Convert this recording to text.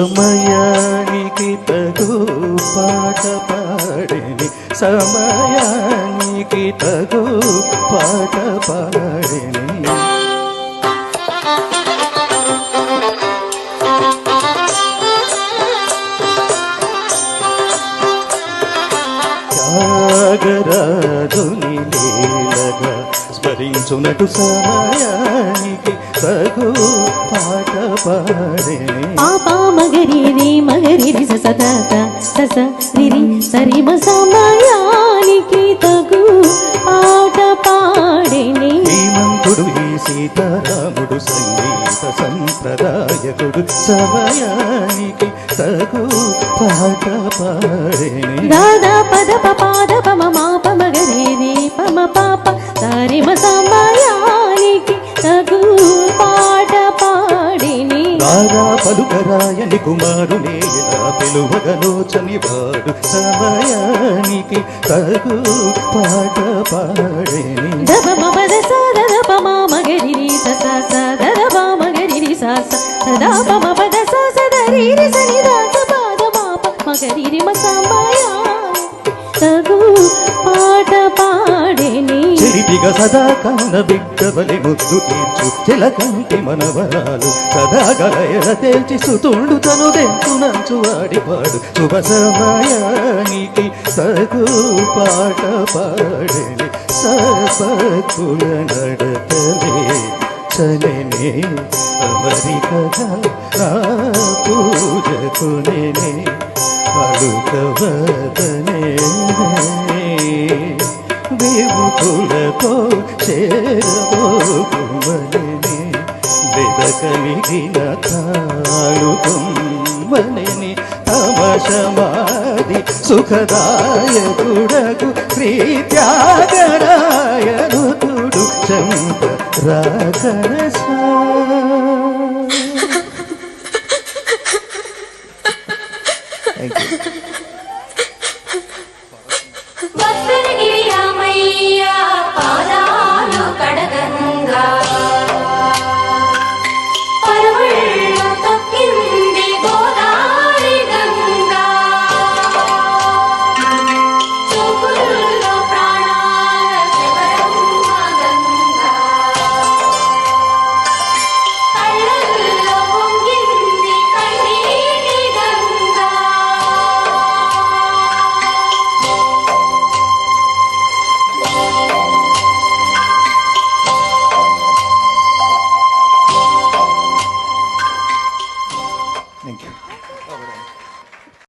సమయానికి తగు పాట పాడిని సమయానికి తగు పాట పాడిని త్యాగరాజుని లీలగా స్మరించునటు సమయానికి తగు పాట పాడిని పాపా మగరి రే మగరి రి సద సస రిరి సరిమ సమయానికి తగు పాట పాడిని శ్రీమంతుడు ఈ సీతారాముడు సంగీత సంప్రదాయకుడు సమయానికి తగు పాట పాడిని దాదా పద పాద పమ మాప మగరి రే పమ పాప సరిమ సమయానికి తగు పాట పాడిని రాగా పలుకరాయని కుమారునే ఎలా పిలువగలోచని వాడు సమయానికి తగు పాట పాడిని దప మద సద పమ మగరి రి సస సద పమ మగరి రి సస సదా పమ పద సద రి రి సని దాస పాద మాప మగరి రి మ సమయా తగు పాట పాడిని చెలిపిగా సదా కన్న బిడ్డవలి ముద్దు తీర్చు చెలకంటి మనవరాలు సదా గలయల తేల్చి సుతుండు తను దెంతునంచు వాడిపాడు శుభ సమయానికి తగు పాట పాడిని సపకుల నడతలే చలనే అమరికగా నా పూజకునే అలుకవదనే దేవుకులతో చేరబోకుమని వెదకలిగిన తాళుకుమ్మని తమశమాది సుఖదాయకుడకు శ్రీ త్యాగరాయనుతుడు చంద్ర రాకరసా